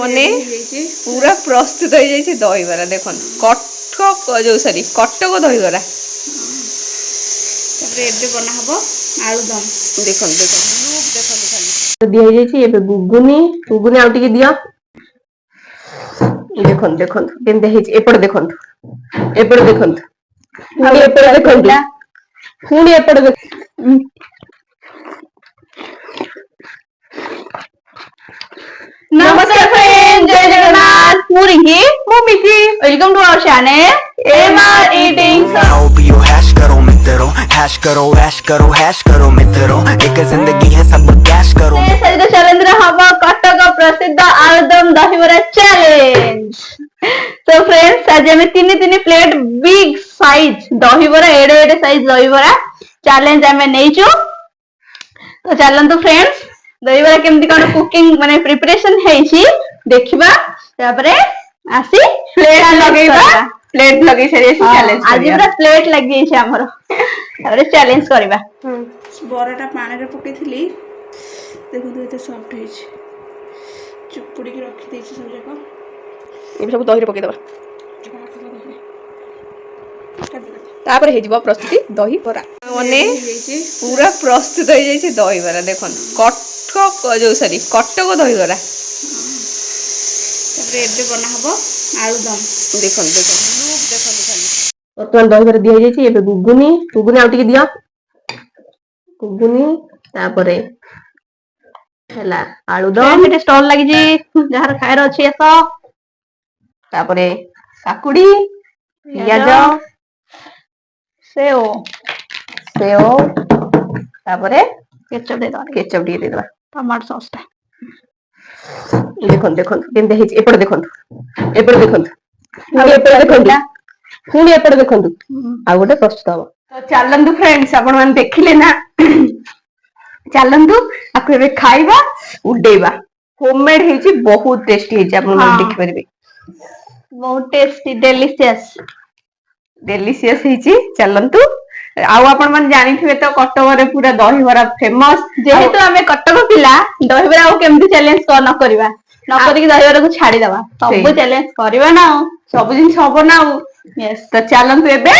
ମାନେ ପୁରା ପ୍ରସ୍ତୁତ ହେଇଯାଇଛି ଦହିବରା। ଦେଖନ୍ତୁ କଟକ ଯୋଉ ସରି କଟକ ଦହିବରା। ତାପରେ ଏବେ ବନା ହବ ଆଳୁଦମ। ଦେଖନ୍ତୁ ଦେଖନ୍ତୁ ଖାଲି ଦିଆ ହେଇଯାଇଛି। ଏବେ ଗୁଗୁନି ଆଉ ଟିକେ ଦିଅ। ଦେଖନ୍ତୁ କେମିତି ହେଇଛି। ଏପଟେ ଦେଖନ୍ତୁ ପୁଣି ଏପଟେ ଦେଖନ୍ତୁ ପୁଣି ଏପଟେ नमस्कार फ्रेंड, जय Jagannath. Puri mummy welcome to our channel MR eating. Hash करो मित्रों, हैश करो ऐश करो हैश करो मित्रों, एक जिंदगी है सब कैश करो। तो चैलेंज हवा कटक प्रसिद्ध आलुदम दहीबरा चैलेंज। तो फ्रेंड्स आज हमें तीन प्लेट बिग साइज दहीबरा एडे एडे साइज दहीबरा चैलेंज हमें नहीं छु। तो चलंतु फ्रेंड्स दहीबरा केमती कोन कुकिंग माने प्रिपरेशन हेछि देखिबा। तापरे आसी प्लेट लगेबा। प्लेट लगे सारी चैलेंज आज पूरा प्लेट लगी छै हमर। तापरे चैलेंज करबा। बराटा पानी रे पकेइथिली देखु एते सॉफ्ट हेछि। चुपुड़ी के रखि देछि सब जगह। ए सब दही रे पके दबा। तापर हे जिवो प्रस्तुति दही बरा। माने पूरा प्रस्तुत हो जाइए दही बरा। देखନ୍ତୁ कटक जो सॉरी कटक दही बरा। तापर एबे बना हबो आलुदम। देखନ୍ତୁ खाली वर्तमान दही बरा दिया जाइए। एबे गुगुनी आ टिके दियो। गुगुनी तापरे हैला आलुदम। एटे स्टॉल लागि जी जहार खायर अछि एस। तापरे काकुड़ी पियाज सेओ तापरे केचप दे दो। केचप दिए दे दो। टमाटो सॉस टा देखନ୍ତୁ केमते हेछि। एपड़ देखନ୍ତୁ पुणी एपड़ देखନ୍ତୁ आ गोटे प्रस्तुत हबो। तो चलंतु फ्रेंड्स आपण माने देखिले ना। चलंतु आकु एबे खाइबा उडेइबा। होममेड हेछि बहुत टेस्टी हेछि। आपण माने देखि परिबे बहुत टेस्टी डेलीशियस हेछि। चलंतु आउ आपण माने जानिथिबे तो कटक रे पूरा दहीबरा फेमस। जेहेतु हमें कटक पिला दहीबरा आउ केमती चैलेंज न करबा न करिक दहीबरा को छाडी दबा। सब चैलेंज करबा ना सब जिंस हबो ना। यस तो चलंतु एबे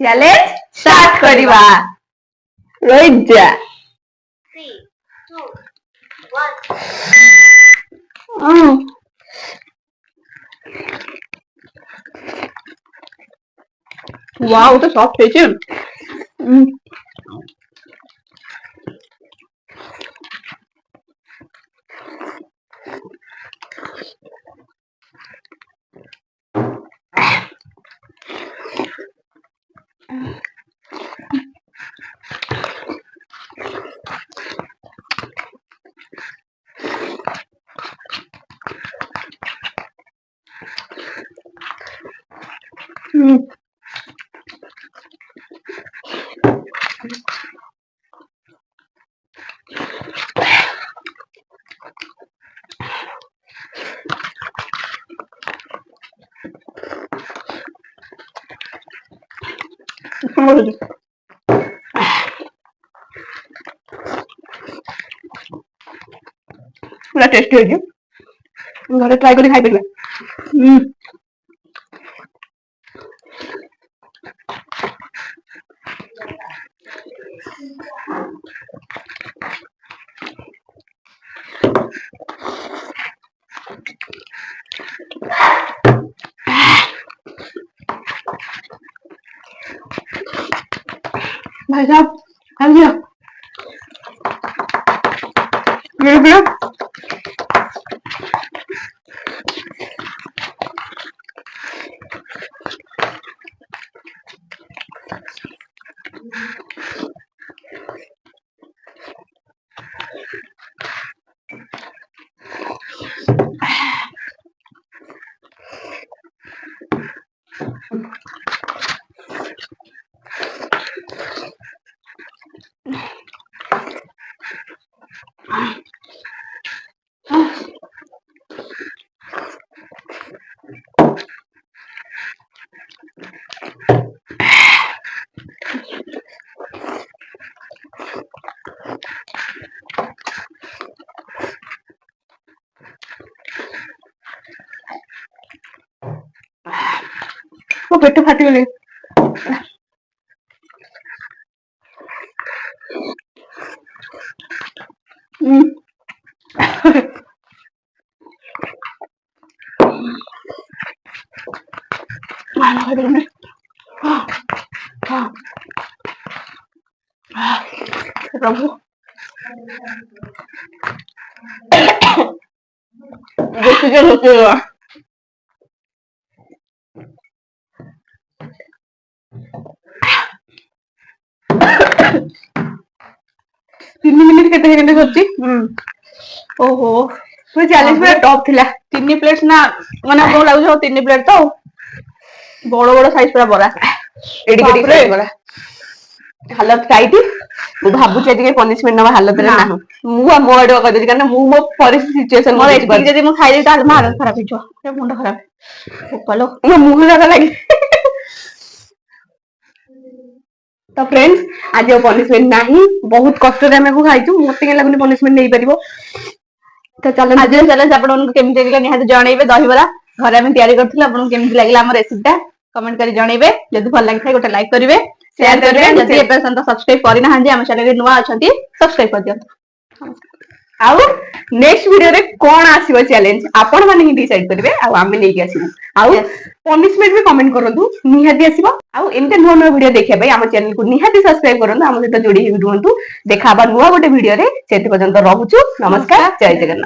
चैलेंज स्टार्ट करबा। रोइट जा 3 2 1 वाओ तो सॉफ्ट हेछि। पूरा टेस्टी हो जी। घरे ट्राई करी खाई परिबा। भाई साहब खा लिया। ମୋ ପେଟ ଫାଟିଗଲେ। ପ୍ରଭୁ ବେଶୀ ରୋଷେଇ 3 ମିନିଟ୍ କେତେ ସେକେଣ୍ଡ କରିଛି। ଓହୋ ଚ୍ୟାଲେଞ୍ଜ ପୁରା ଟପ୍ ଥିଲା। 3 ପ୍ଲେଟ ନା ମାନେ କଣ ଲାଗୁଛି 3 ପ୍ଲେଟ ତ ବଡ ବଡ ସାଇଜ ପୁରା ବରା ଏଡିକି ବରା ହାଲତ ଟାଇଟ୍। ମୁଁ ଭାବୁଛି ଆଜି ପନିଶମେଣ୍ଟ ନବା ହାଲତରେ ନାହିଁ। ମୁଁ ଆଉ ମୋ ଆଡୁଆ କରିଦେଲି କାରଣ ମୁଁ ମୋ ପରିସ୍ଥିତି ସିଚୁଏସନ ମୋର ଏତିକି ଯଦି ମୁଁ ଖାଇଦେବି ତାହେଲେ ମୋ ହାଲତ ଖରାପ ହେଇଯିବ। ମୁଣ୍ଡ ଖରାପ ବୋପାଲୋ ମୋ ମୁହଁ ଯାକ ଲାଗି। ତ ଫ୍ରେଣ୍ଡସ୍ ଆଜି ଆଉ ପନିଶମେଣ୍ଟ ନାହିଁ। ବହୁତ କଷ୍ଟରେ ଆମେ ଖାଇଛୁ। ମତେ କାଇଁ ଲାଗୁନି ପନିଶମେଣ୍ଟ ନେଇପାରିବ। ତ ଚାଲନ୍ତୁ ଆଜିର ଚ୍ୟାଲେଞ୍ଜ ଆପଣଙ୍କୁ କେମିତି ଲାଗିଲା ନିହାତି ଜଣେଇବେ। ଦହିବରା ଘରେ ଆମେ ତିଆରି କରିଥିଲୁ। ଆପଣଙ୍କୁ କେମିତି ଲାଗିଲା ଆମ ରେସିପିଟା କମେଣ୍ଟ କରି ଜଣେଇବେ। ଯଦି ଭଲ ଲାଗିଥାଏ ଗୋଟେ ଲାଇକ୍ କରିବେ, ସେୟାର କରିବେ। ଯଦି ଏବେ ପର୍ଯ୍ୟନ୍ତ ସବସ୍କ୍ରାଇବ କରିନାହାନ୍ତି ଆମ ଚ୍ୟାନେଲରେ ନୂଆ ଅଛନ୍ତି ସବସ୍କ୍ରାଇବ କରିଦିଅନ୍ତୁ। ଆଉ ନେକ୍ସଟ ଭିଡିଓରେ କଣ ଆସିବ ଚ୍ୟାଲେଞ୍ଜ ଆପଣ ମାନେ ହିଁ ଡିସାଇଡ କରିବେ। ଆଉ ଆମେ ନେଇକି ଆସିବୁ। ଆଉ ପନିଶମେଣ୍ଟ ବି କମେଣ୍ଟ କରନ୍ତୁ ନିହାତି ଆସିବ। ଆଉ ଏମିତି ନୂଆ ନୂଆ ଭିଡିଓ ଦେଖିବା ପାଇଁ ଆମ ଚ୍ୟାନେଲକୁ ନିହାତି ସବସ୍କ୍ରାଇବ କରନ୍ତୁ। ଆମ ସହିତ ଯୋଡି ହେଇକି ରୁହନ୍ତୁ। ଦେଖା ହବା ନୂଆ ଗୋଟେ ଭିଡିଓରେ। ସେଠି ପର୍ଯ୍ୟନ୍ତ ରହୁଛୁ। ନମସ୍କାର, ଜୟ ଜଗନ୍ନାଥ।